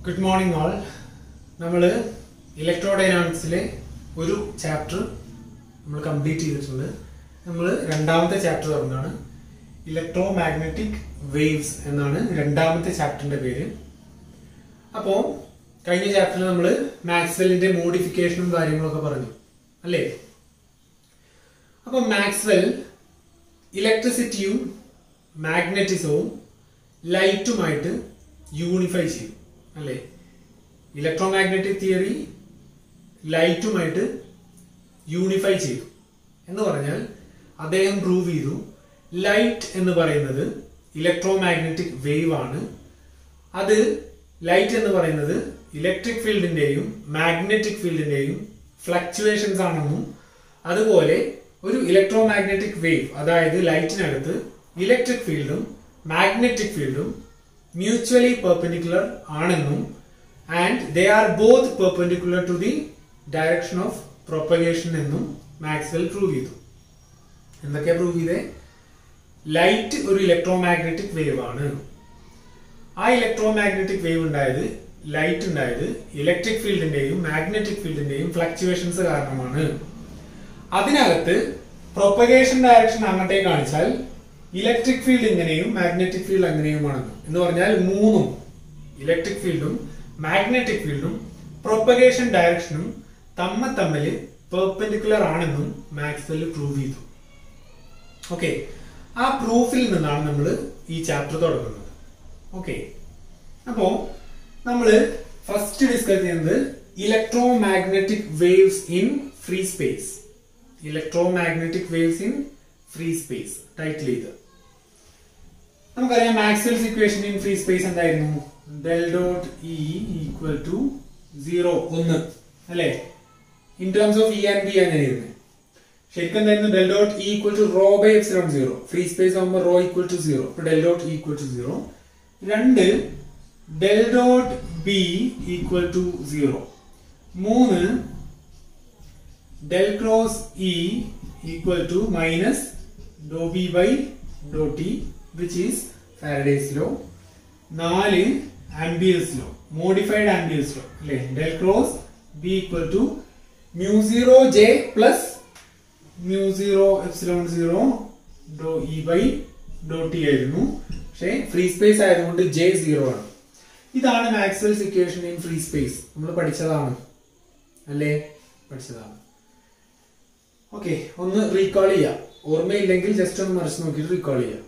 Good morning all. നമ്മൾ ഇലക്ട്രോഡൈനാമിക്സിലെ ഒരു chapter നമ്മൾ കംപ്ലീറ്റ് ചെയ്തിട്ടുണ്ട്. നമ്മൾ രണ്ടാമത്തെ ചാപ്റ്റർ പറഞ്ഞാണ് ഇലക്ട്രോമാഗ്നറ്റിക് വേവ്സ് എന്നാണ് രണ്ടാമത്തെ ചാപ്റ്ററിന്റെ പേര്. അപ്പോൾ കഴിഞ്ഞ ചാപ്റ്ററിൽ നമ്മൾ മാക്സ്വെല്ലിന്റെ മോഡിഫിക്കേഷനും കാര്യങ്ങളൊക്കെ പറഞ്ഞു അല്ലേ? അപ്പോൾ മാക്സ്വെൽ ഇലക്ട്രിസിറ്റിയും മാഗ്നറ്റിസവും ലൈറ്റുമായിട്ട് യൂണിഫൈ ചെയ്തു അല്ലേ? ഇലക്ട്രോമാഗ്നറ്റിക് തിയറി ലൈറ്റുമായിട്ട് യൂണിഫൈ ചെയ്തു എന്ന് പറഞ്ഞാൽ അദ്ദേഹം പ്രൂവ് ചെയ്തു ലൈറ്റ് എന്ന് പറയുന്നത് ഇലക്ട്രോമാഗ്നറ്റിക് വേവ് ആണ്. അത് ലൈറ്റ് എന്ന് പറയുന്നത് ഇലക്ട്രിക് ഫീൽഡിന്റെയും മാഗ്നറ്റിക് ഫീൽഡിന്റെയും ഫ്ലക്ച്വേഷൻസ് ആണെന്നും അതുപോലെ ഒരു ഇലക്ട്രോമാഗ്നറ്റിക് വേവ് അതായത് ലൈറ്റിനകത്ത് ഇലക്ട്രിക് ഫീൽഡും മാഗ്നറ്റിക് ഫീൽഡും mutually perpendicular ആണെന്നും and they are both perpendicular to the direction of propagation എന്നും മാക്സ്വെൽ പ്രൂവ് ചെയ്തു. എന്തൊക്കെയാ പ്രൂവ് ചെയ്തേ? ലൈറ്റ് ഒരു ഇലക്ട്രോമാഗ്നറ്റിക് വേവ് ആണ്. ആ ഇലക്ട്രോമാഗ്നറ്റിക് വേവ് ഉണ്ടായത് ലൈറ്റ് ഉണ്ടായത് ഇലക്ട്രിക് ഫീൽഡിന്റെയും മാഗ്നറ്റിക് ഫീൽഡിന്റെയും ഫ്ലക്ച്വേഷൻസ് കാരണമാണ്. അതിനകത്ത് പ്രൊപ്പഗേഷൻ ഡയറക്ഷൻ അങ്ങോട്ടേ കാണിച്ചാൽ ഇലക്ട്രിക് ഫീൽഡ് ഇങ്ങനെയും മാഗ്നറ്റിക് ഫീൽഡ് അങ്ങനെയുമാണെന്ന് എന്ന് പറഞ്ഞാൽ മൂന്നും ഇലക്ട്രിക് ഫീൽഡും മാഗ്നറ്റിക് ഫീൽഡും പ്രൊപ്പഗേഷൻ ഡയറക്ഷനും തമ്മിൽ പെർപെൻഡിക്കുലർ ആണെന്നും മാക്സ്വെൽ പ്രൂവ് ചെയ്തു. ഓക്കെ, ആ പ്രൂഫിൽ നിന്നാണ് നമ്മൾ ഈ ചാപ്റ്റർ തുടങ്ങുന്നത്. ഓക്കെ, അപ്പോ നമ്മൾ ഫസ്റ്റ് ഡിസ്കസ് ചെയ്യുന്നത് electromagnetic waves in free space. Electromagnetic waves in free space title ചെയ്ത് നമുക്കറിയാം Maxwell's equation in free space എന്തായിരുന്നു? Del dot E equal to 0 1 അല്ലെ? In terms of E and B അങ്ങനെയായിരുന്നു. ശരിക്കും എന്തായിരുന്നു? Del dot E equal to rho by epsilon 0. Free space ആകുമ്പോൾ rho equal to 0. അപ്പൊ del dot E equal to 0. 2 del dot B equal to 0. 3 del cross E equal to minus do B by do T which is Faraday's law. 4 Ampere's law, modified Ampere's law അല്ലേ? del cross B equal to mu 0 J plus mu 0 epsilon 0 dou E by dou T ആയിരുന്നു. പക്ഷേ free space ആയതുകൊണ്ട് J 0 ആണ്. ഇതാണ് Maxwell's equation in free space. നമ്മൾ പഠിച്ചതാണ് അല്ലേ? പഠിച്ചതാണ്. ഓക്കെ, ഒന്ന് റീകോൾ ചെയ്യാം. ഓർമ്മയില്ലെങ്കിൽ ജസ്റ്റ് ഒന്ന് മറിച്ച് നോക്കിയിട്ട് റീകോൾ ചെയ്യാം.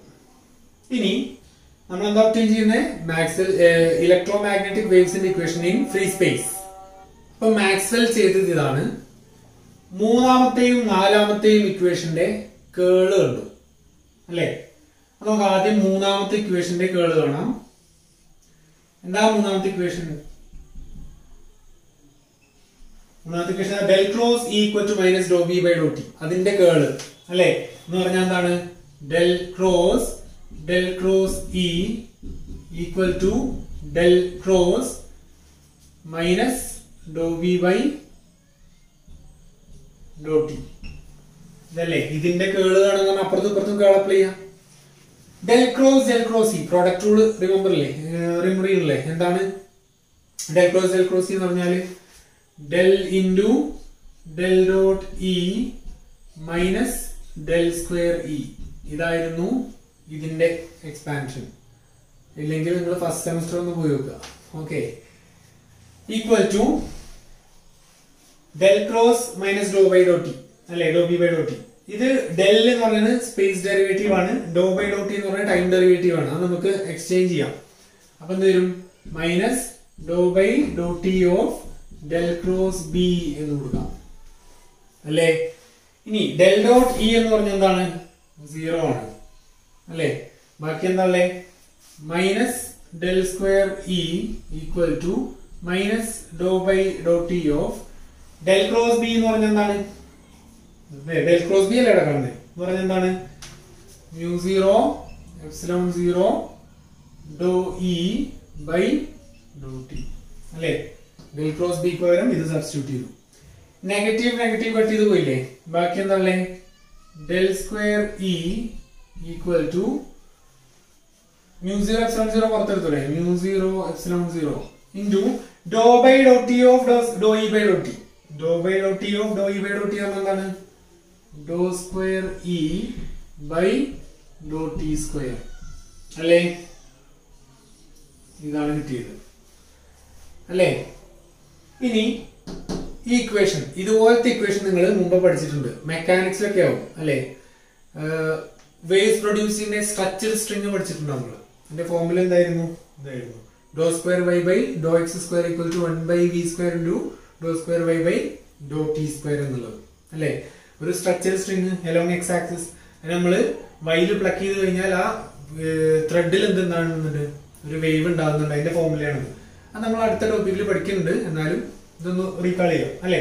ഇനി നമ്മൾ എന്താ ഒബ്റ്റെയിൻ ചെയ്യുന്നത്? മാക്സ്വെൽ ഇലക്ട്രോമാഗ്നറ്റിക് വേവ്സിന്റെ ഇക്വേഷൻ ഇൻ ഫ്രീ സ്പേസ്. അപ്പൊ മാക്സ്വെൽ ചെയ്തത് ഇതാണ്. മൂന്നാമത്തെയും നാലാമത്തെയും ഇക്വേഷന്റെ കേള് കണ്ടു അല്ലെ? നമുക്ക് ആദ്യം മൂന്നാമത്തെ ഇക്വേഷന്റെ കേള് കാണാം. എന്താ മൂന്നാമത്തെ ഇക്വേഷൻ? മൂന്നാമത്തെ equation del cross E equal to minus do B by do T. അതിന്റെ കേള് അല്ലെ എന്ന് പറഞ്ഞാൽ എന്താണ്? Del cross E equal to del cross minus dou B by dou T. ഇതല്ലേ ഇതിന്റെ കേള് കാണുന്ന അപ്പുറത്തും ഇപ്പുറത്തും കേൾ അപ്ലൈ ചെയ്യാം. del cross E product rule remember ഇല്ലേ? എന്താണ് del cross E എന്ന് പറഞ്ഞാല് del into del dot E minus del square E. ഇതായിരുന്നു ഇതിന്റെ എക്സ്പാൻഷൻ. ഇല്ലെങ്കിൽ നിങ്ങൾ ഫസ്റ്റ് സെമസ്റ്റർ ഒന്ന് പോയി നോക്കുക. Okay, equal to del cross minus do by do T അല്ലെ? Do B by do T. ഇത് ഡെൽ എന്ന് പറയുന്നത് സ്പേസ് ഡെറിവേറ്റീവ് ആണ്. ഡോ ബൈ ഡോ ടി എന്ന് പറയുന്നത് ടൈം ഡെറിവേറ്റീവ് ആണ്. അത് നമുക്ക് എക്സ്ചേഞ്ച് ചെയ്യാം. അപ്പൊ എന്ത് വരും? Minus do by do T of del cross B എന്ന് കൊടുക്കാം അല്ലേ? ഇനി ഡെൽ ഡോട്ട് ഇ എന്ന് പറഞ്ഞാൽ എന്താണ്? 0 ആണ് അല്ലേ? ബാക്കി എന്താ? Minus del square E equal to minus do by do T of del cross B എന്ന് പറഞ്ഞാൽ എന്താണ്? ഡെൽ ക്രോസ് ബി അല്ലേ കിടക്കുന്നത് എന്ന് പറഞ്ഞാൽ എന്താണ്? mu 0 epsilon 0 do E by do T അല്ലേ? ഡെൽ ക്രോസ് ബി പകരം ഇത് സബ്സ്റ്റിറ്റ്യൂട്ട് ചെയ്തു. നെഗറ്റീവ് കട്ട് ചെയ്ത് പോയില്ലേ? ബാക്കി എന്താ? Del square E equal to mu 0 epsilon 0 പുറത്തെടുത്തൂടെ? mu 0 epsilon 0 into dou by dou t of dou e by dou t. Dou by dou t of dou e by dou t എന്താണ്? Dou square e by dou t square. അല്ലേ? ഇതാണ് കിട്ടിയത്. അല്ലേ? ഇനി ഈ equation, ഇതുപോലത്തെ equation നിങ്ങൾ മുമ്പ് പഠിച്ചിട്ടുണ്ട്, മെക്കാനിക്സിലൊക്കെ ആവും അല്ലേ? Waves producing a structured string പഠിച്ചിട്ടുണ്ട് നമ്മൾ. അതിന്റെ ഫോർമുല എന്തായിരുന്നു? ഇതായിരുന്നു, do square y by do X square equal to 1 by v square into do square y by do T square എന്നുള്ളത് അല്ലേ? ഒരു structured string along x axis, നമ്മള് വൈല് പ്ലക്ക് ചെയ്ത് കഴിഞ്ഞാൽ ആ ത്രെഡിൽ എന്തുണ്ടാകുന്നുണ്ട്? ഒരു വേവ് ഉണ്ടാകുന്നുണ്ട്. അതിന്റെ ഫോർമുലയാണത്. അത് നമ്മൾ അടുത്ത ടോപ്പിക്കിൽ പഠിക്കുന്നുണ്ട്. എന്നാലും ഇതൊന്ന് റീകാൾ ചെയ്യാം അല്ലേ?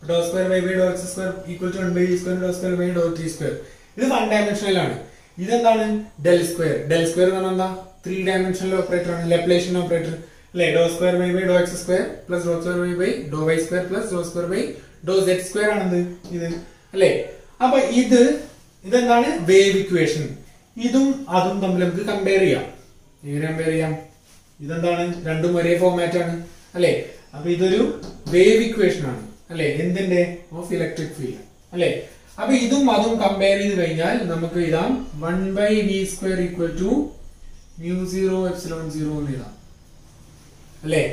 Do square y by do X square equal to 1 by v square do square by do T square. ഇത് 1 dimensional ആണ്. ഇതെന്താണ്? Del square. ഡെൽ സ്ക്വയർ എന്ന് പറഞ്ഞാൽ എന്താ? 3 dimensional ഓപ്പറേറ്റർ ആണ്, ലാപ്ലേഷ്യൻ ഓപ്പറേറ്റർ അല്ലേ? Do square y by do X square plus do square y by do Y square plus do square by do Z square ആണെന്ന് ഇത് അല്ലേ? അപ്പൊ ഇതെന്താണ്? Wave equation. ഇതും അതും തമ്മിൽ നമുക്ക് കമ്പയർ ചെയ്യാം. എങ്ങനെ കമ്പയർ ചെയ്യാം? ഇതെന്താണ്? രണ്ടും ഒരേ ഫോർമാറ്റ് ആണ് അല്ലേ? അപ്പൊ ഇതൊരു വേവ് ഇക്വേഷൻ ആണ് അല്ലെ? എന്തിന്റെ? ഓഫ് ഇലക്ട്രിക് ഫീൽഡ് അല്ലെ? അപ്പൊ ഇതും അതും കമ്പയർ ചെയ്ത് കഴിഞ്ഞാൽ നമുക്ക് എഴുതാം 1 by v square equal to μ0 epsilon 0 എന്ന് എഴുതാം അല്ലെ?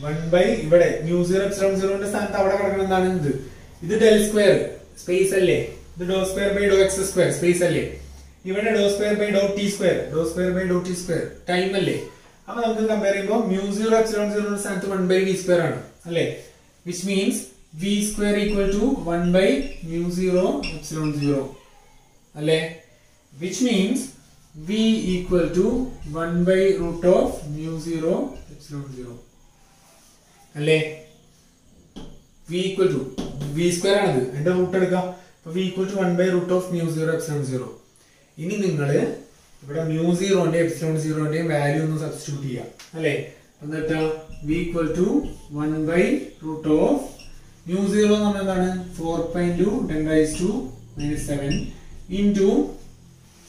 1 by ഇവിടെ μ0 എപ്സിലോൺ 0 ന്റെ സ്ഥാനത്ത് അവിടെ കിടക്കുന്ന എന്താണ്? ഇത് ഡെൽ സ്ക്വയർ സ്പേസ് അല്ലേ? ഇത് do square by do X square space അല്ലേ? ഇവിടെ do square by do T square, do square by do T square time അല്ലേ? അപ്പൊ നമുക്ക് കമ്പയർ ചെയ്യുമ്പോൾ μ0 എപ്സിലോൺ 0 ന്റെ സ്ഥാനത്ത് 1 by v സ്ക്വയർ ആണ് അല്ലേ? which means v square equal to 1 by μ0 epsilon 0 അല്ലേ? which means v equal to 1 by root of μ0 epsilon 0 അല്ലേ? v equal to v square ആണത്, അതിന്റെ റൂട്ട് എടുക്കാം. അപ്പൊ v equal to 1 by root of μ0 epsilon 0. ഇനി നിങ്ങള് ഇവിടെ μ0 ന്റെ epsilon 0 ന്റെ വാല്യൂ ഒന്ന് സബ്സ്റ്റിറ്റ്യൂട്ട് ചെയ്യാം അല്ലേ? എന്നിട്ട് v equal to 1 by root of μ0 എന്ന് പറഞ്ഞാൽ എന്താണ്? 4 pi into 10 raised to minus 7 into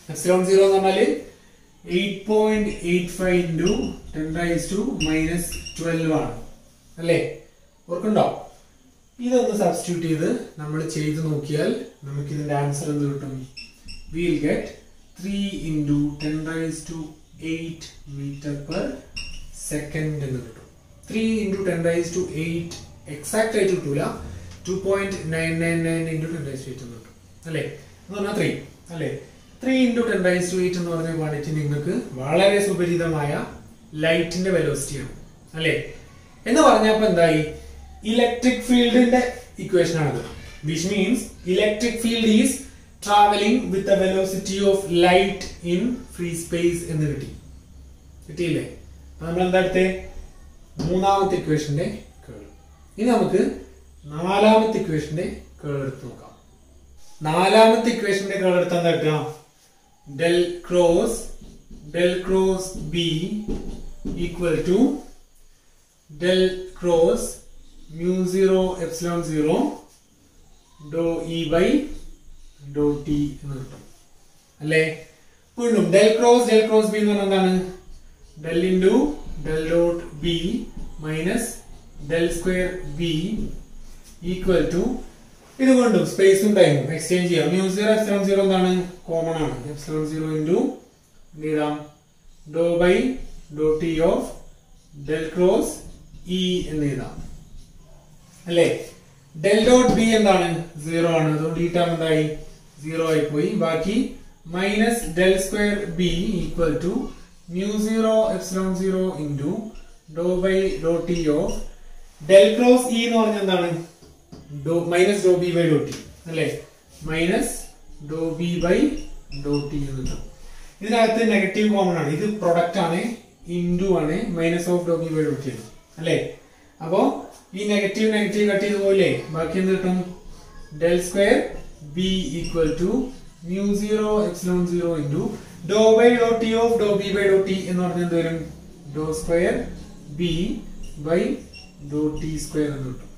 epsilon 0 എന്ന് പറഞ്ഞാൽ 8.85 into 10 raised to minus 12 ആണ് അല്ലേ? ഓർക്കുണ്ടോ? ഇതൊന്ന് സബ്സ്റ്റിറ്റ്യൂട്ട് ചെയ്ത് നമ്മൾ ചെയ്ത് നോക്കിയാൽ നമുക്ക് ഇതിന്റെ ആൻസർ എന്ത് കിട്ടും? we will get 3 into 10 raised to 8 meter per second എന്ന് കിട്ടും. 3 into 10 raised to 8 എക്സാക്ട് ആയിട്ട് കിട്ടൂല, 2.999 into 10 raised to 8 എന്ന് കിട്ടും അല്ലേ? എന്ന് പറഞ്ഞാൽ 3 അല്ലേ? 3 into 10 raised to 8 എന്ന് പറഞ്ഞ ക്വാണ്ടിറ്റി നിങ്ങൾക്ക് വളരെ സുപരിചിതമായ ലൈറ്റിന്റെ വെലോസിറ്റിയാണ് അല്ലേ? എന്ന് പറഞ്ഞപ്പോ എന്തായി? ഇലക്ട്രിക് ഫീൽഡിന്റെ ഇക്വേഷൻ ആണത്. Which means electric field is travelling with a velocity of light in free space എന്ന് കിട്ടിയില്ലേ? നമ്മൾ എന്താ എടുത്തേ? മൂന്നാമത്തെ ഇക്വേഷന്റെ കേൾ. ഇനി നമുക്ക് നാലാമത്തെ ഇക്വേഷന്റെ കേൾ എടുത്ത് നോക്കാം. നാലാമത്തെ ഇക്വേഷന്റെ കേൾ എടുത്ത് എന്താ കിട്ടുക? Del cross B equal to del cross μ0 epsilon 0 do E by do T എന്ന് കിട്ടും അല്ലേ? വീണ്ടും ഡെൽ ക്രോസ് ബി എന്ന് പറഞ്ഞാൽ എന്താണ്? Del into del dot B minus del square B equal to ഇത് വീണ്ടും സ്പേസും ടൈമും എക്സ്ചേഞ്ച് ചെയ്യാം. μ0 എപ്സിലോൺ 0 എന്താണ്? കോമൺ ആണ്. എപ്സിലോൺ 0 ഇൻറ്റു എഴുതാം do by do T of del cross E എന്ന് എഴുതാം അല്ലേ? ഡെൽ ഡോട്ട് ബി എന്താണ്? 0 ആണ്. അതുകൊണ്ട് ഈ ടേം എന്തായി? 0 ആയി പോയി. ബാക്കി minus del square B equal to μ0 epsilon 0 into do by do T of del cross E എന്ന് പറഞ്ഞാൽ എന്താണ്? Minus do B by do T അല്ലേ? Minus do B by do T എന്ന് കിട്ടും. ഇതിനകത്ത് നെഗറ്റീവ് കോമൺ ആണ്. ഇത് പ്രൊഡക്റ്റ് ആണ്, ഇൻറ്റു ആണ്, minus of do B by do T ആണ് അല്ലേ? അപ്പോ ഈ നെഗറ്റീവ് കട്ട് ചെയ്ത് പോലെ ബാക്കി എന്ത് കിട്ടും? Del square B equal to μ0 epsilon 0 into do by do T of do B by do T എന്ന് പറഞ്ഞാൽ എന്ത് വരും? Do square B by do T square എന്ന് കിട്ടും.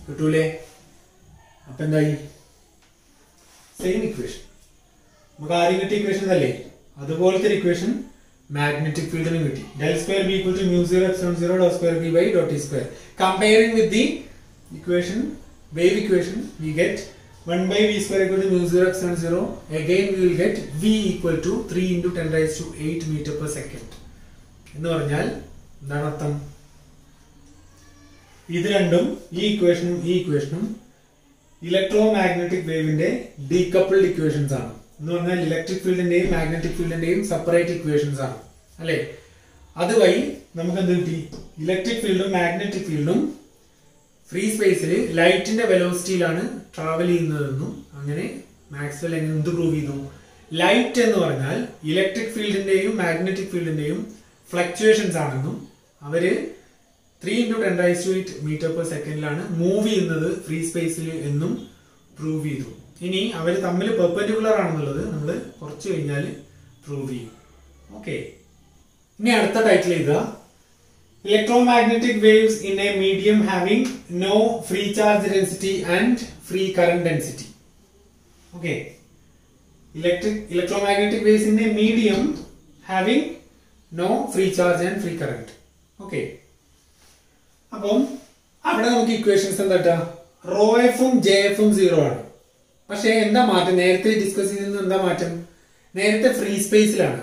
കിട്ടൂലേ? അപ്പൊ എന്തായി? Same equation. നമുക്ക് ആദ്യം കിട്ടിയ ഇക്വേഷൻ അല്ലേ? അതുപോലത്തെ ഇക്വേഷൻ മാഗ്നറ്റിക് ഫീൽഡിന് കിട്ടി. Del square B equal to mu 0 epsilon 0 do square B by do T square. Comparing with the equation, wave equation, we get 1 by v square equal to mu 0 epsilon 0. Again we will get v equal to 3 into 10 raised to 8 meter per second. എന്ന് പറഞ്ഞാൽ എന്താണ് അർത്ഥം? ഇത് രണ്ടും, ഈ ഇക്വേഷനും electro magnetic വേവിന്റെ decoupled equations ആണ്. എന്ന് പറഞ്ഞാൽ ഇലക്ട്രിക് ഫീൽഡിന്റെയും മാഗ്നറ്റിക് ഫീൽഡിന്റെയും സെപ്പറേറ്റ് ഇക്വേഷൻസ് ആണ് അല്ലെ. അതുവഴി നമുക്ക് എന്ത് കിട്ടി? ഇലക്ട്രിക് ഫീൽഡും മാഗ്നറ്റിക് ഫീൽഡും ഫ്രീ സ്പേസിൽ ലൈറ്റിന്റെ വെലോസിറ്റിയിലാണ് ട്രാവൽ ചെയ്യുന്നതെന്നും അങ്ങനെ മാക്സ്വെൽ എങ്ങനെ എന്ത് പ്രൂവ് ചെയ്തു? ലൈറ്റ് എന്ന് പറഞ്ഞാൽ ഇലക്ട്രിക് ഫീൽഡിന്റെയും മാഗ്നറ്റിക് ഫീൽഡിന്റെയും ഫ്ലക്ച്വേഷൻസ് ആണെന്നും അവര് 3 into 10 raised to 8 meter per second move ചെയ്യുന്നത് ഫ്രീ സ്പേസിൽ എന്നും പ്രൂവ് ചെയ്തു. ഇനി അവർ തമ്മിൽ പെർപെൻഡിക്കുലർ ആണെന്നുള്ളത് നമ്മൾ കുറച്ച് കഴിഞ്ഞാൽ പ്രൂവ് ചെയ്യും. ഓക്കെ, ഇനി അടുത്ത ടൈറ്റിൽ എഴുതുക. Electromagnetic waves in a medium having no free charge density and free current density. Okay, electromagnetic waves in a medium having no free charge and free current. Okay, അപ്പം അവിടെ നമുക്ക് equations എന്താ? Raw എഫും J എഫും 0 ആണ്. പക്ഷെ എന്താ മാറ്റം? നേരത്തെ ഡിസ്കസ് ചെയ്തത് എന്താ മാറ്റം? നേരത്തെ ഫ്രീ സ്പേസിലാണ്,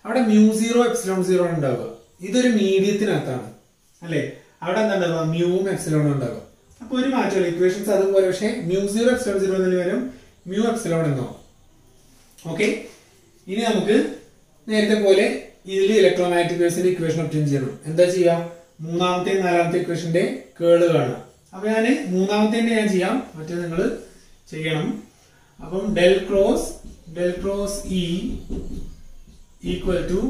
അവിടെ മ്യൂ 0 എപ്സിലോൺ 0 ഉണ്ടാവുക. ഇതൊരു മീഡിയത്തിനകത്താണ് അല്ലെ, അവിടെ എന്താ ഉണ്ടാവുക? മ്യൂവും എപ്സിലോണും ഉണ്ടാവുക. അപ്പൊ ഒരു മാറ്റമില്ല, ഇക്വേഷൻസ് അതുപോലെ. പക്ഷെ മ്യൂ 0 എപ്സിലോൺ 0 എന്നതിന് പകരം മ്യൂ എപ്സിലോൺ എന്നോ. ഓക്കെ, ഇനി നമുക്ക് നേരത്തെ പോലെ ഇതിൽ ഇലക്ട്രോമാഗ്നറ്റിക് വേവ്സിന്റെ ഇക്വേഷൻ ഒബ്റ്റെയിൻ ചെയ്യണം. എന്താ ചെയ്യുക? മൂന്നാമത്തെയും നാലാമത്തെ ഇക്വേഷന്റെ കേള് കാണാം. അപ്പൊ ഞാൻ മൂന്നാമത്തെ ഞാൻ ചെയ്യാം, മറ്റേ നിങ്ങൾ ചെയ്യണം. അപ്പം del cross E equal to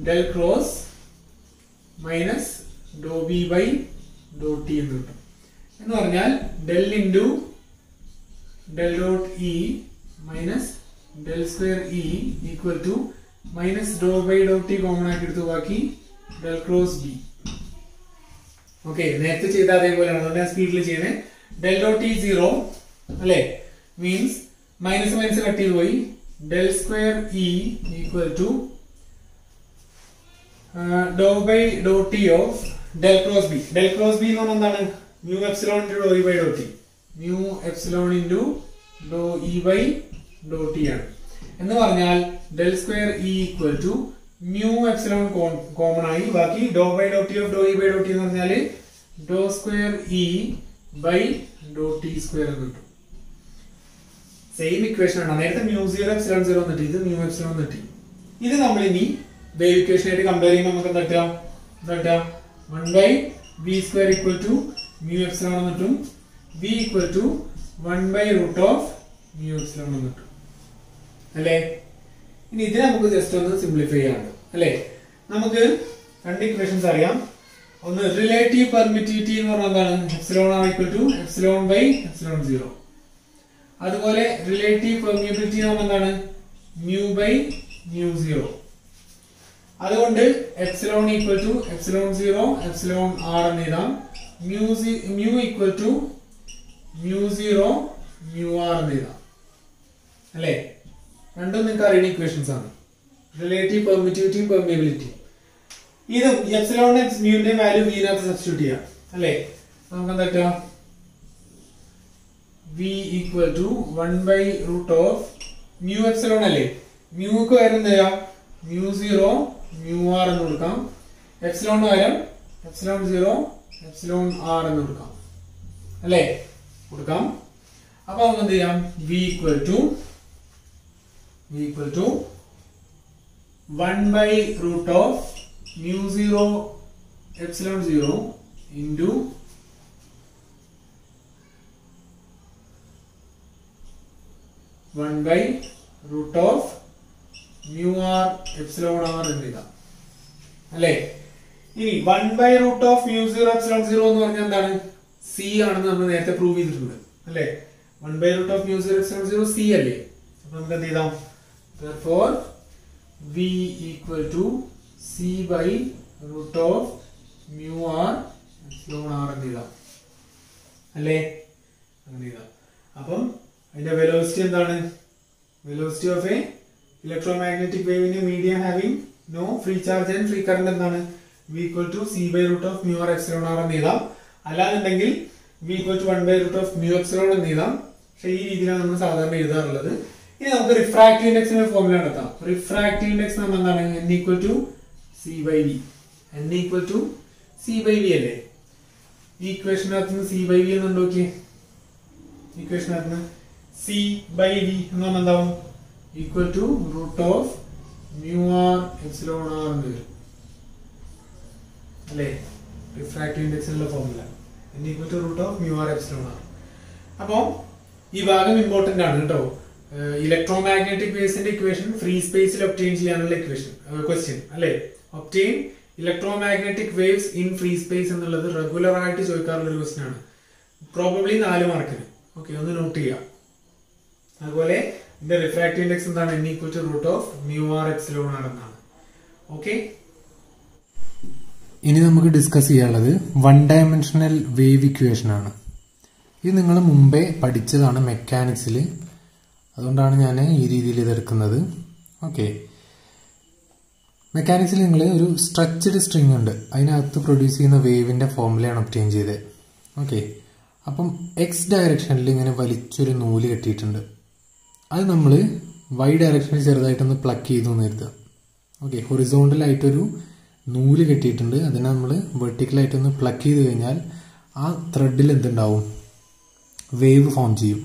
del cross minus do B by do T എന്ന് കിട്ടും. എന്ന് പറഞ്ഞാൽ del into del dot E minus del square E equal to minus do by do T common ആക്കി എടുത്തു, ബാക്കി ഡെൽ ക്രോസ് ബി. ഓക്കെ, നേരത്തെ ചെയ്ത അതേപോലെയാണ്, അതുകൊണ്ട് ഞാൻ സ്പീഡിൽ ചെയ്യുന്നത്. ഡെൽ ഡോട്ട് ടി 0 അല്ലെ, മീൻസ് മൈനസ് മൈനസ് കട്ട് ചെയ്ത് പോയി. Del square E equal to do by do T of del cross B. Del cross B എന്ന് പറഞ്ഞാൽ എന്താണ്? Mu epsilon into do E by do T. Mu epsilon into do E by do T ആണ്. എന്ന് പറഞ്ഞാൽ del square E equal to mu epsilon common ആയി, ബാക്കി do by do T of do E by do T എന്ന് പറഞ്ഞാൽ do square E by do T square എന്ന് കിട്ടും. Same equation ആണ്. നേരത്തെ മ്യൂ 0 എപ്സിലോൺ 0 എന്നിട്ട് ഇത് മ്യൂ എപ്സിലോൺ എന്നിട്ട് ഇത് നമ്മൾ ഇനി വേവ് ഇക്വേഷൻ ആയിട്ട് കമ്പയർ ചെയ്യുമ്പോൾ നമുക്ക് എന്താ 1 by v square equal to mu epsilon എന്നിട്ടും v equal to 1 by root of mu epsilon എന്നിട്ടും അല്ലേ. ഇനി ഇതിനെ നമുക്ക് ജസ്റ്റ് ഒന്ന് സിംപ്ലിഫൈ ചെയ്യാം അല്ലേ. നമുക്ക് രണ്ട് ഇക്വേഷൻസ് അറിയാം. ഒന്ന് റിലേറ്റീവ് പെർമിറ്റിവിറ്റി എന്ന് പറഞ്ഞാൽ എന്താണ്? Epsilon R equal to epsilon by epsilon 0. അതുപോലെ റിലേറ്റീവ് പെർമിയബിലിറ്റി എന്ന് പറഞ്ഞാൽ എന്താണ്? Mu by mu 0. അതുകൊണ്ട് epsilon equal to epsilon 0 epsilon R എന്ന് എഴുതാം. Mu equal to mu 0 mu R എന്ന് എഴുതാം അല്ലേ. രണ്ടും നിങ്ങൾക്ക് അറിയുന്ന ഇക്വേഷൻസ് ആണ്, റിലേറ്റീവ് പെർമിറ്റിവിറ്റിയും പെർമിയബിലിറ്റിയും. ഇത് എപ്സിലോൺ മ്യൂവിന്റെ വാല്യൂ വിനകത്ത് സബ്സ്റ്റിറ്റ്യൂട്ട് ചെയ്യാം അല്ലേ. നമുക്ക് എന്താ v equal to 1 by root of mu epsilon അല്ലേ. മ്യൂക്ക് പകരം എന്താ മ്യൂ 0 മ്യൂ ആർ എന്ന് കൊടുക്കാം. എപ്സിലോൺ പകരം എപ്സിലോൺ 0 എപ്സിലോൺ ആർ എന്ന് കൊടുക്കാം അല്ലേ, കൊടുക്കാം. അപ്പൊ നമുക്ക് എന്ത് ചെയ്യാം? v equal to 1 by root of mu 0 epsilon 0 into 1 by root of mu r epsilon r എന്ന് എഴുതാം അല്ലേ. ഇനി 1 by root of mu 0 epsilon 0 എന്ന് പറഞ്ഞാൽ എന്താണ്? c ആണെന്ന് നമ്മൾ നേരത്തെ പ്രൂവ് ചെയ്തിട്ടുണ്ട് അല്ലേ. 1 by root of mu 0 epsilon 0 c അല്ലേ. അപ്പോൾ നമുക്ക് എന്ത് ചെയ്താം? therefore v equal to c by root of mu r epsilon r എന്ന് എഴുതാം അല്ലേ. അങ്ങനെ എഴുതാം. അപ്പം അതിന്റെ വെലോസിറ്റി എന്താണ്? Velocity of a electromagnetic wave in a medium having no free charge and free current എന്താണ് V equal to C by root of mu r epsilon r എന്ന് എഴുതാം. അല്ലാന്നുണ്ടെങ്കിൽ V equal to 1 by root of mu epsilon എന്ന് എഴുതാം. പക്ഷെ ഈ രീതിയിലാണ് നമ്മൾ സാധാരണ എഴുതാറുള്ളത്. ഇനി നമുക്ക് റിഫ്രാക്റ്റീവ് ഇൻഡെക്സിന്റെ ഫോർമുല നടത്താം. റിഫ്രാക്റ്റീവ് ഇൻഡെക്സ് നമ്മൾ എന്താണ് n equal to C by V. n equal to C by V അല്ലേ? ഈ ഇക്വേഷനകത്ത് C by V എന്ന് നോക്കിയേ. ഇക്വേഷനകത്ത് C by V എന്ന് പറഞ്ഞാൽ എന്താവും? Equal to root of mu r epsilon r എന്ന് വരും അല്ലേ? റിഫ്രാക്റ്റീവ് ഇൻഡെക്സിനുള്ള formula n equal to root of mu r epsilon r. അപ്പോൾ ഈ ഭാഗം ഇമ്പോർട്ടന്റ് ആണ് കേട്ടോ. ഇലക്ട്രോമാഗ്നറ്റിക് വേവ്സിന്റെ ഇക്വേഷൻ ഫ്രീ സ്പേസിൽ ഒബ്റ്റെയിൻ ചെയ്യാനുള്ള ക്വസ്റ്റ്യൻ അല്ലേ? Obtain electromagnetic waves in free space എന്നുള്ളത് റെഗുലർ ആയിട്ട് ചോദിക്കാറുള്ള ഒരു ക്വസ്റ്റ്യൻ ആണ്. പ്രോബബ്ലി 4 മാർക്കിന്. ഓക്കെ, ഒന്ന് നോട്ട് ചെയ്യാം. അതുപോലെ ഇതിന്റെ റിഫ്രാക്റ്റീവ് ഇൻഡെക്സ് എന്താണ്? n equal to root of mu r epsilon r എന്നാണ്. ഓക്കെ, ഇനി നമുക്ക് ഡിസ്കസ് ചെയ്യാനുള്ളത് 1 ഡയമെൻഷണൽ വേവ് ഇക്വേഷൻ ആണ്. ഇത് നിങ്ങൾ മുമ്പേ പഠിച്ചതാണ് മെക്കാനിക്സിൽ, അതുകൊണ്ടാണ് ഞാൻ ഈ രീതിയിൽ ഇതെടുക്കുന്നത്. ഓക്കെ, മെക്കാനിക്സിൽ നിങ്ങൾ ഒരു സ്ട്രെച്ച്ഡ് സ്ട്രിങ് ഉണ്ട്, അതിനകത്ത് പ്രൊഡ്യൂസ് ചെയ്യുന്ന വേവിന്റെ ഫോർമുലയാണ് ഒബ്റ്റെയിൻ ചെയ്തത്. ഓക്കെ, അപ്പം എക്സ് ഡയറക്ഷനിൽ ഇങ്ങനെ വലിച്ചൊരു നൂല് കെട്ടിയിട്ടുണ്ട്. അത് നമ്മൾ വൈ ഡയറക്ഷനിൽ ചെറുതായിട്ടൊന്ന് പ്ലക്ക് ചെയ്തു എന്ന് കരുതുക. ഓക്കെ, ഹൊറിസോണ്ടലായിട്ടൊരു നൂല് കെട്ടിയിട്ടുണ്ട്, അതിനെ നമ്മൾ വെർട്ടിക്കലായിട്ടൊന്ന് പ്ലക്ക് ചെയ്ത് കഴിഞ്ഞാൽ ആ ത്രെഡിൽ എന്തുണ്ടാവും? വേവ് ഫോം ചെയ്യും.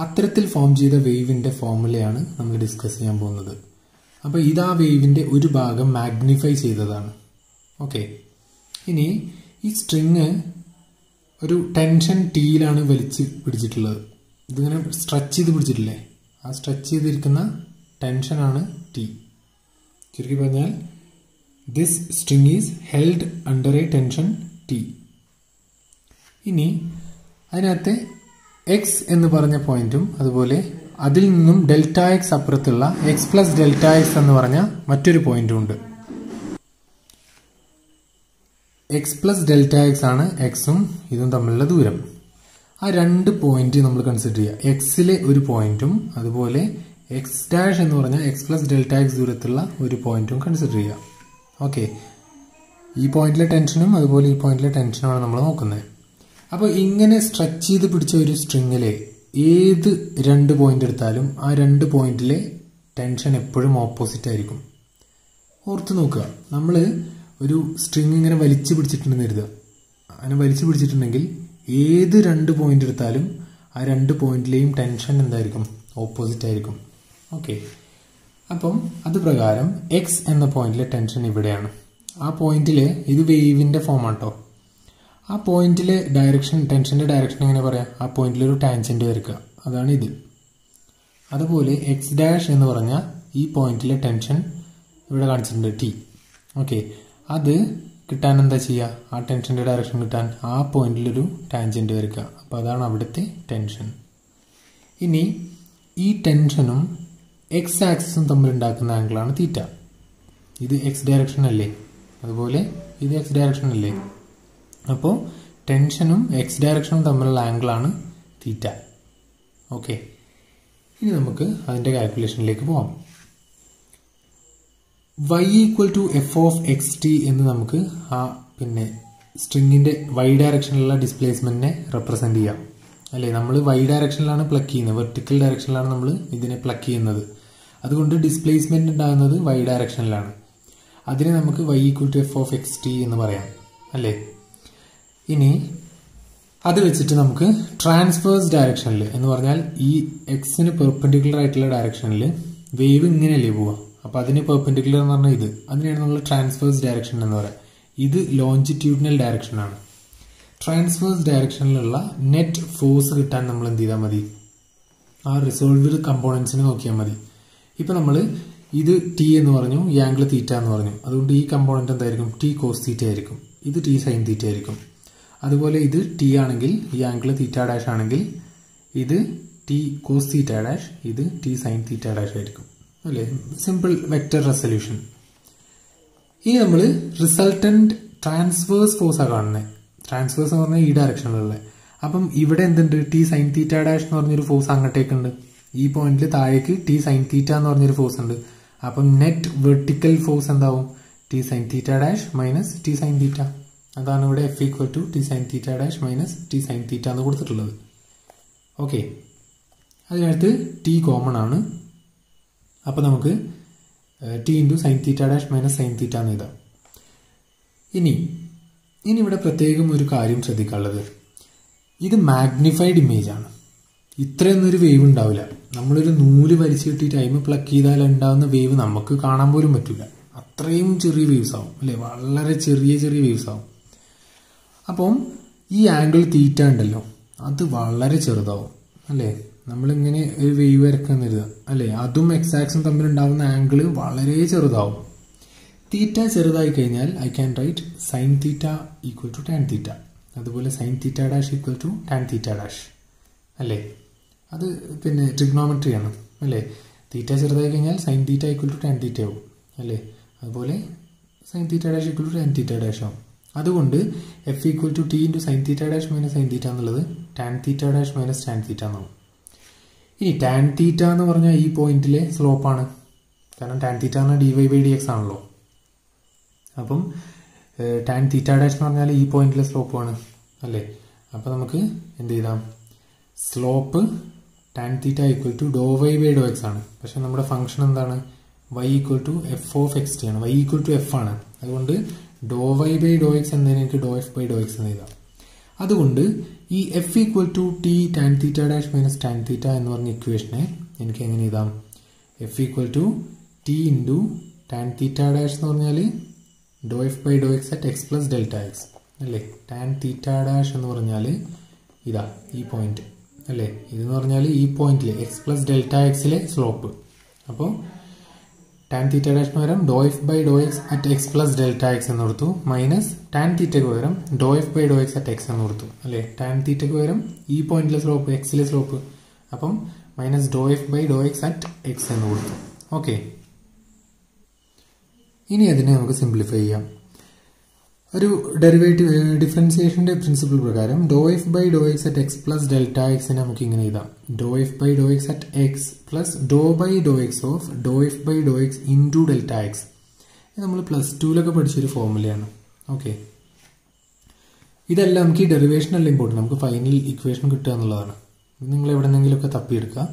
അത്തരത്തിൽ ഫോം ചെയ്ത വേവിന്റെ ഫോർമുലയാണ് നമ്മൾ ഡിസ്കസ് ചെയ്യാൻ പോകുന്നത്. അപ്പോൾ ഇത് ആ വേവിന്റെ ഒരു ഭാഗം മാഗ്നിഫൈ ചെയ്തതാണ്. ഓക്കെ, ഇനി ഈ സ്ട്രിങ് ഒരു ടെൻഷൻ ടീയിലാണ് വലിച്ച് പിടിച്ചിട്ടുള്ളത്. ഇതിങ്ങനെ സ്ട്രെച്ച് ചെയ്ത് പിടിച്ചിട്ടില്ലേ? ആ സ്ട്രെച്ച് ചെയ്തിരിക്കുന്ന ടെൻഷനാണ് ടി. ചുരുക്കി പറഞ്ഞാൽ this string is held under A tension T. ഇനി അതിനകത്ത് എക്സ് എന്ന് പറഞ്ഞ പോയിന്റും അതുപോലെ അതിൽ നിന്നും ഡെൽറ്റ എക്സ് അപ്പുറത്തുള്ള എക്സ് പ്ലസ് ഡെൽറ്റ എക്സ് എന്ന് പറഞ്ഞ മറ്റൊരു പോയിന്റും ഉണ്ട്. എക്സ് പ്ലസ് ഡെൽറ്റ എക്സ് ആണ് എക്സും ഇതും തമ്മിലുള്ള ദൂരം. ആ 2 പോയിന്റ് നമ്മൾ കൺസിഡർ ചെയ്യുക. എക്സിലെ ഒരു പോയിന്റും അതുപോലെ എക്സ് ഡാഷ് എന്ന് പറഞ്ഞാൽ എക്സ് പ്ലസ് ഡെൽറ്റ എക്സ് ദൂരത്തുള്ള ഒരു പോയിന്റും കൺസിഡർ ചെയ്യുക. ഓക്കെ, ഈ പോയിന്റിലെ ടെൻഷനും അതുപോലെ ഈ പോയിന്റിലെ ടെൻഷനുമാണ് നമ്മൾ നോക്കുന്നത്. അപ്പോൾ ഇങ്ങനെ സ്ട്രെച്ച് ചെയ്ത് പിടിച്ച ഒരു സ്ട്രിങ്ങിലെ ഏത് 2 പോയിന്റ് എടുത്താലും ആ 2 പോയിന്റിലെ ടെൻഷൻ എപ്പോഴും ഓപ്പോസിറ്റ് ആയിരിക്കും. ഓർത്ത് നോക്കുക, നമ്മൾ ഒരു സ്ട്രിങ് ഇങ്ങനെ വലിച്ചു പിടിച്ചിട്ടുണ്ടെന്ന് കരുതുക. അങ്ങനെ വലിച്ചു പിടിച്ചിട്ടുണ്ടെങ്കിൽ ഏത് 2 പോയിന്റ് എടുത്താലും ആ 2 പോയിന്റിലെയും ടെൻഷൻ എന്തായിരിക്കും? ഓപ്പോസിറ്റ് ആയിരിക്കും. ഓക്കെ, അപ്പം അത് പ്രകാരം എക്സ് എന്ന പോയിന്റിലെ ടെൻഷൻ ഇവിടെയാണ്. ആ പോയിന്റിലെ ഇത് വേവിന്റെ ഫോം ആട്ടോ. ആ പോയിന്റിലെ ഡയറക്ഷൻ, ടെൻഷന്റെ ഡയറക്ഷൻ എങ്ങനെ പറയാം? ആ പോയിന്റിലൊരു ടാൻജന്റ് വരയ്ക്കുക, അതാണ് ഇത്. അതുപോലെ എക്സ് ഡാഷ് എന്ന് പറഞ്ഞാൽ ഈ പോയിന്റിലെ ടെൻഷൻ ഇവിടെ കാണിച്ചിട്ടുണ്ട് ടി. ഓക്കെ, അത് കിട്ടാൻ എന്താ ചെയ്യുക? ആ ടെൻഷന്റെ ഡയറക്ഷൻ കിട്ടാൻ ആ പോയിന്റിലൊരു ടാൻജന്റ് വരയ്ക്കുക. അപ്പോൾ അതാണ് അവിടുത്തെ ടെൻഷൻ. ഇനി ഈ ടെൻഷനും എക്സ് ആക്സിസും തമ്മിൽ ഉണ്ടാക്കുന്ന ആംഗിളാണ് തീറ്റ. ഇത് എക്സ് ഡയറക്ഷൻ അല്ലേ, അതുപോലെ ഇത് എക്സ് ഡയറക്ഷൻ അല്ലേ. അപ്പോൾ ടെൻഷനും എക്സ് ഡയറക്ഷനും തമ്മിലുള്ള ആംഗിളാണ് തീറ്റ. ഓക്കെ, ഇനി നമുക്ക് അതിന്റെ കാൽക്കുലേഷനിലേക്ക് പോവാം. y equal to F of X T എന്ന് നമുക്ക് ആ സ്ട്രിങ്ങിന്റെ വൈ ഡയറക്ഷനിലുള്ള ഡിസ്പ്ലേസ്മെന്റിനെ റെപ്രസെന്റ് ചെയ്യാം അല്ലേ? നമ്മൾ വൈ ഡയറക്ഷനിലാണ് പ്ലക്ക് ചെയ്യുന്നത്, വെർട്ടിക്കൽ ഡയറക്ഷനിലാണ് നമ്മൾ ഇതിനെ പ്ലക്ക് ചെയ്യുന്നത്. അതുകൊണ്ട് ഡിസ്പ്ലേസ്മെന്റ് ഉണ്ടാകുന്നത് വൈ ഡയറക്ഷനിലാണ്. അതിനെ നമുക്ക് y equal to F of X T എന്ന് പറയാം അല്ലേ? ഇനി അത് വെച്ചിട്ട് നമുക്ക് ട്രാൻസ്വേഴ്സ് ഡയറക്ഷനിൽ എന്ന് പറഞ്ഞാൽ ഈ എക്സിന് പെർപെൻഡിക്കുലർ ആയിട്ടുള്ള ഡയറക്ഷനിൽ വേവ് ഇങ്ങനെയല്ലേ പോവുക. അപ്പൊ അതിന് പെർപെൻഡിക്കുലർ എന്ന് പറഞ്ഞാൽ ഇത്, അതിനെയാണ് നമ്മൾ ട്രാൻസ്വേഴ്സ് ഡയറക്ഷൻ എന്ന് പറയാം. ഇത് ലോഞ്ചിറ്റ്യൂഡിനൽ ഡയറക്ഷൻ ആണ്. ട്രാൻസ്വേഴ്സ് ഡയറക്ഷനിലുള്ള നെറ്റ് ഫോഴ്സ് കിട്ടാൻ നമ്മൾ എന്ത് ചെയ്താൽ മതി? ആ റിസോൾവ്ഡ് കമ്പോണൻസിനെ നോക്കിയാൽ മതി. ഇപ്പൊ നമ്മൾ ഇത് ടി എന്ന് പറഞ്ഞു, ഈ ആംഗിൾ തീറ്റ എന്ന് പറഞ്ഞു. അതുകൊണ്ട് ഈ കമ്പോണന്റ് എന്തായിരിക്കും? ടി കോസ് തീറ്റ ആയിരിക്കും. ഇത് ടി സൈൻ തീറ്റ ആയിരിക്കും. അതുപോലെ ഇത് ടി ആണെങ്കിൽ ഈ ആംഗിൾ തീറ്റ ഡാഷ് ആണെങ്കിൽ ഇത് ടി കോസ് തീറ്റ ഡാഷ്, ഇത് ടി സൈൻ തീറ്റ ഡാഷ് ആയിരിക്കും അല്ലേ? Simple vector resolution. ഇനി നമ്മൾ റിസൾട്ടന്റ് ട്രാൻസ്വേഴ്സ് ഫോഴ്സാണ് കാണുന്നത്. ട്രാൻസ്വേഴ്സ് എന്ന് പറഞ്ഞാൽ ഈ ഡയറക്ഷനിലുള്ള. അപ്പം ഇവിടെ എന്തുണ്ട്? ടി സൈൻ തീറ്റ ഡാഷ് എന്ന് പറഞ്ഞൊരു ഫോഴ്സ് അങ്ങോട്ടേക്കുണ്ട്. ഈ പോയിന്റിൽ താഴേക്ക് ടി സൈൻ തീറ്റ എന്ന് പറഞ്ഞൊരു ഫോഴ്സ് ഉണ്ട്. അപ്പം നെറ്റ് വെർട്ടിക്കൽ ഫോഴ്സ് എന്താവും T sine theta dash minus T sine theta. അതാണ് ഇവിടെ F equal to T sine theta dash minus T sine theta എന്ന് കൊടുത്തിട്ടുള്ളത്. ഓക്കെ, അതിനകത്ത് ടി കോമൺ ആണ്. അപ്പം നമുക്ക് T into sine theta dash minus sine theta എന്ന് എഴുതാം. ഇനി ഇവിടെ പ്രത്യേകം ഒരു കാര്യം ശ്രദ്ധിക്കാനുള്ളത്, ഇത് മാഗ്നിഫൈഡ് ഇമേജ് ആണ്. ഇത്രയൊന്നും ഒരു വേവ് ഉണ്ടാവില്ല. നമ്മളൊരു നൂല് വലിച്ചു കിട്ടി ടൈം പ്ലക്ക് ചെയ്താൽ ഉണ്ടാകുന്ന വേവ് നമുക്ക് കാണാൻ പോലും പറ്റില്ല. അത്രയും ചെറിയ വേവ്സ് ആവും അല്ലേ, വളരെ ചെറിയ ചെറിയ വേവ്സ് ആവും. അപ്പം ഈ ആംഗിൾ തീറ്റ ഉണ്ടല്ലോ അത് വളരെ ചെറുതാവും അല്ലേ. നമ്മളിങ്ങനെ ഒരു വേവ് വരക്കുന്നത് അല്ലേ, അതും എക്സ് ആക്സും തമ്മിലുണ്ടാവുന്ന ആംഗിൾ വളരെ ചെറുതാവും. തീറ്റ ചെറുതായി കഴിഞ്ഞാൽ I can write sine theta equal to tan theta, അതുപോലെ sine theta dash equal to tan theta dash അല്ലേ. അത് പിന്നെ ട്രിഗ്നോമെട്രി ആണ് അല്ലേ. തീറ്റ ചെറുതായി കഴിഞ്ഞാൽ sine theta equal to tan theta ആവും അല്ലേ, അതുപോലെ sine theta dash equal to tan theta dash ആവും. അതുകൊണ്ട് F equal to T into sine theta dash minus sine theta എന്നുള്ളത് tan theta dash minus tan theta എന്നാവും. ഇനി tan theta എന്ന് പറഞ്ഞാൽ ഈ പോയിന്റിലെ സ്ലോപ്പാണ്, കാരണം ടാൻ തീറ്റ എന്ന് പറഞ്ഞാൽ D Y by D X ആണല്ലോ. അപ്പം ടാൻ തീറ്റ ഡാഷ് എന്ന് പറഞ്ഞാൽ ഈ പോയിന്റിലെ സ്ലോപ്പാണ് അല്ലേ. അപ്പം നമുക്ക് എന്ത് ചെയ്താം, slope tan theta equal to do Y by do X ആണ്. പക്ഷെ നമ്മുടെ ഫംഗ്ഷൻ എന്താണ്, Y equal to F of X T ആണ്. വൈ ഈക്വൽ ടു എഫ് ആണ്. അതുകൊണ്ട് do Y by do X എന്നതിന് എനിക്ക് do F by do X എന്ന് എഴുതാം. അതുകൊണ്ട് ഈ F equal to T tan theta dash minus tan theta എന്ന് പറഞ്ഞ ഇക്വേഷനെ എനിക്ക് എങ്ങനെ എഴുതാം, F equal to T into tan theta dash എന്ന് പറഞ്ഞാൽ do F by do X at X plus delta X അല്ലേ. ടാൻ തീറ്റ ഡാഷ് എന്ന് പറഞ്ഞാൽ ഇതാ ഈ പോയിന്റ് അല്ലേ. ഇതെന്ന് പറഞ്ഞാൽ ഈ പോയിന്റിലെ എക്സ് പ്ലസ് ഡെൽറ്റ എക്സിലെ സ്ലോപ്പ്. അപ്പോൾ ടാൻ തീറ്റ ഡാഷിന് പകരം do F by do X at X plus delta X എന്ന് കൊടുത്തു, മൈനസ് ടാൻ തീറ്റയ്ക്ക് പകരം do F by do X at X എന്ന് കൊടുത്തു അല്ലേ. ടാൻ തീറ്റയ്ക്ക് പകരം ഈ പോയിന്റിലെ സ്ലോപ്പ് എക്സിലെ സ്ലോപ്പ്, അപ്പം minus do F by do X at X എന്ന് കൊടുത്തു. ഓക്കെ, ഇനി അതിനെ നമുക്ക് സിംപ്ലിഫൈ ചെയ്യാം. ഒരു ഡെറിവേറ്റീവ് ഡിഫറൻസിയേഷന്റെ പ്രിൻസിപ്പിൾ പ്രകാരം do F by do X at X plus delta എക്സിനെ നമുക്ക് ഇങ്ങനെ എഴുതാം, do F by do X at X plus do by do X of do F by do X into delta X. ഇത് നമ്മൾ plus ടുവിലൊക്കെ പഠിച്ചൊരു ഫോർമുലയാണ്. Okay, ഇതെല്ലാം നമുക്ക് ഈ ഡെറിവേഷൻ അല്ല ഇമ്പോർട്ടൻറ്റ്, നമുക്ക് ഫൈനൽ ഇക്വേഷൻ കിട്ടുക എന്നുള്ളതാണ്. നിങ്ങൾ എവിടെന്നെങ്കിലുമൊക്കെ തപ്പിയെടുക്കുക.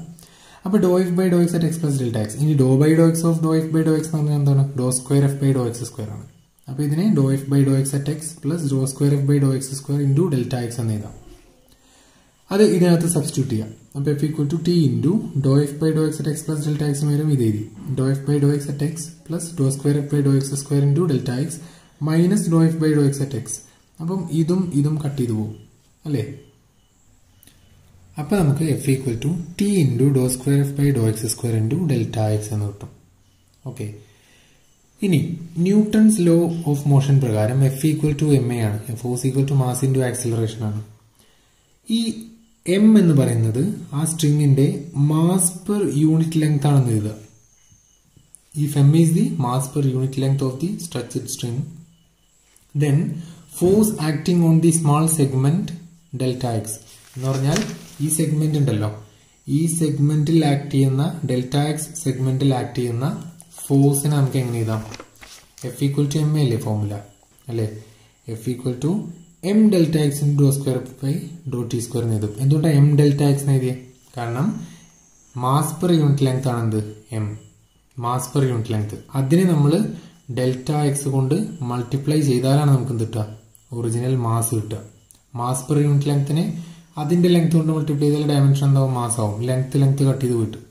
അപ്പോൾ do F by do X at X plus delta X. ഇനി do by do X of do F by do X എന്ന് പറഞ്ഞാൽ എന്താണ്, do square F by do X square ആണ്. അപ്പോൾ ഇതിനെ do F by do X at X plus do square F by do X square into delta X എന്ന് എഴുതാം. അത് ഇതിനകത്ത് സബ്സ്റ്റിറ്റ്യൂട്ട് ചെയ്യാം. അപ്പോൾ F equal to T into do F by do X at X plus delta X വരും ഇത് എഴുതി, do F by do X at X plus do square F by do X square into delta X minus do F by do X at X. അപ്പം ഇതും cut ചെയ്ത് പോകും അല്ലേ. അപ്പോൾ നമുക്ക് F equal to T into do square F by do X square into delta X എന്ന് കിട്ടും. Okay, ഇനി ന്യൂട്ടൺസ് ലോ ഓഫ് മോഷൻ പ്രകാരം F equal to M A ആണ്, force equal to mass into acceleration ആണ്. ഈ M എന്ന് പറയുന്നത് ആ സ്ട്രിങ്ങിന്റെ മാസ് പെർ യൂണിറ്റ് ലെങ്ത് ആണെന്ന് എഴുതുക. If M is the mass per unit length of the stretched string, then force acting on the small segment delta X എന്ന് പറഞ്ഞാൽ ഈ സെഗ്മെന്റ് ഉണ്ടല്ലോ, ഈ സെഗ്മെന്റിൽ ആക്ട് ചെയ്യുന്ന ഡെൽറ്റ എക്സ് സെഗ്മെന്റിൽ ആക്ട് ചെയ്യുന്ന ഫോഴ്സിനെ നമുക്ക് എങ്ങനെ എഴുതാം, F equal to M A അല്ലേ ഫോർമുല അല്ലേ. F equal to M delta X do square by do T square എന്ന് എഴുതും. എന്തുകൊണ്ടാണ് എം ഡെൽറ്റ എക്സ് എഴുതിയത്, കാരണം മാസ് പെർ യൂണിറ്റ് ലെങ്ത് ആണെന്ത് M, mass per unit length. അതിനെ നമ്മൾ ഡെൽറ്റ എക്സ് കൊണ്ട് മൾട്ടിപ്ലൈ ചെയ്താലാണ് നമുക്ക് എന്ത് കിട്ടുക, ഒറിജിനൽ മാസ് കിട്ടുക. മാസ് പെർ യൂണിറ്റ് ലെങ്ത്തിനെ അതിന്റെ ലെങ്ത് കൊണ്ട് മൾട്ടിപ്ലൈ ചെയ്താൽ ഡയമെൻഷൻ എന്താവും, മാസ് ആവും. ലെങ്ത് കട്ട് ചെയ്ത് കിട്ടും.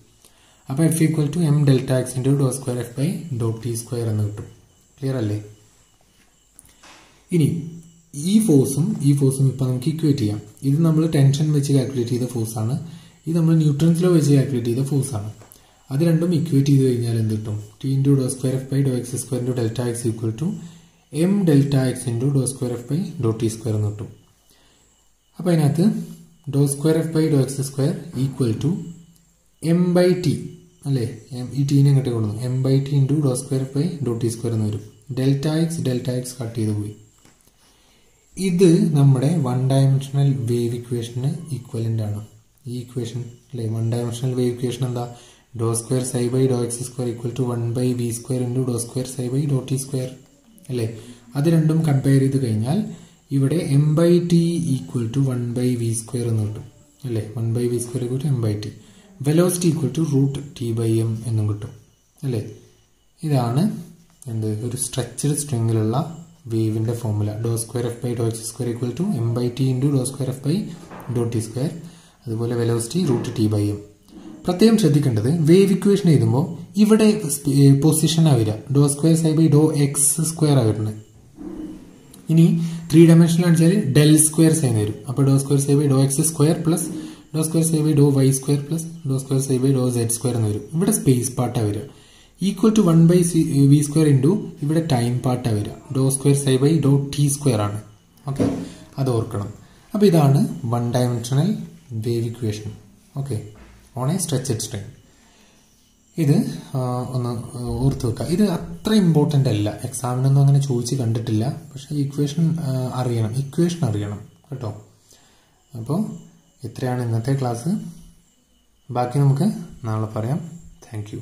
അപ്പോൾ F equal to M delta X into do square F by do T square എന്ന് കിട്ടും. ക്ലിയർ അല്ലേ. ഇനി ഈ ഫോഴ്സും ഇപ്പം നമുക്ക് ഇക്വേറ്റ് ചെയ്യാം. ഇത് നമ്മൾ ടെൻഷൻ വെച്ച് കാൽക്കുലേറ്റ് ചെയ്ത ഫോഴ്സാണ്, ഇത് നമ്മൾ ന്യൂട്ടൺസ് ലോ വെച്ച് കാൽക്കുലേറ്റ് ചെയ്ത ഫോഴ്സാണ്. അത് രണ്ടും ഇക്വേറ്റ് ചെയ്ത് കഴിഞ്ഞാൽ എന്ത് കിട്ടും, T into do square F by do X square into delta X equal to M delta X into do square F by do T square എന്ന് കിട്ടും. അപ്പോൾ അതിനകത്ത് do square F by do X square equal to M by T അല്ലേ, ഈ ടീനെ ഇങ്ങോട്ട് കൊണ്ടുവന്നു, M by T into do square F by do T square എന്ന് വരും. ഡെൽറ്റ എക്സ് കട്ട് ചെയ്ത് പോയി. ഇത് നമ്മുടെ വൺ ഡയമെൻഷണൽ വേവ് ഇക്വേഷന് ഈക്വലന്റ് ആണ്. ഈ ഇക്വേഷൻ അല്ലേ, വൺ ഡയമെൻഷണൽ വേവ് ഇക്വേഷൻ എന്താ, do square psi by do X square equal to 1 by V square into do square psi by do T square അല്ലേ. അത് രണ്ടും കമ്പയർ ചെയ്ത് കഴിഞ്ഞാൽ ഇവിടെ M by T equal to 1 by V square എന്ന് കിട്ടും അല്ലേ. 1 by V square equal to M by T. Velocity equal to root T by M എന്നും കിട്ടും അല്ലേ. ഇതാണ് എന്ത് ഒരു സ്ട്രെച്ചഡ് സ്ട്രിങ്ങിലുള്ള വേവിന്റെ formula. Do square F by do X square equal to M by T into do square F by do T square. അതുപോലെ velocity root T by M. പ്രത്യേകം ശ്രദ്ധിക്കേണ്ടത് വേവ് ഇക്വേഷൻ എഴുതുമ്പോൾ ഇവിടെ പൊസിഷനാണ് വരിക. Do square psi by do X square ആണ് വരുന്നത്. ഇനി 3 ഡയമെൻഷനിൽ അടിച്ചാൽ ഡെൽ സ്ക്വയർ സൈൻ വരും. അപ്പോൾ do square psi by do X square plus do square psi by do Y square plus do square psi by do Z square എന്ന് വരും. ഇവിടെ space പാർട്ടാണ് വരിക. Equal to 1 by V square into ഇവിടെ time പാർട്ടാണ് വരിക. Do square psi by do T square ആണ്. Okay, അത് ഓർക്കണം. അപ്പോൾ ഇതാണ് 1 dimensional wave equation. Okay, on a stretched string. ഇത് ഒന്ന് ഓർത്ത് വെക്കുക. ഇത് അത്ര ഇമ്പോർട്ടൻ്റ് അല്ല, എക്സാമിനൊന്നും അങ്ങനെ ചോദിച്ച് കണ്ടിട്ടില്ല. പക്ഷേ ഇക്വേഷൻ അറിയണം കേട്ടോ. അപ്പോൾ ഇത്രയാണ് ഇന്നത്തെ ക്ലാസ്. ബാക്കി നമുക്ക് നാളെ പറയാം. Thank you.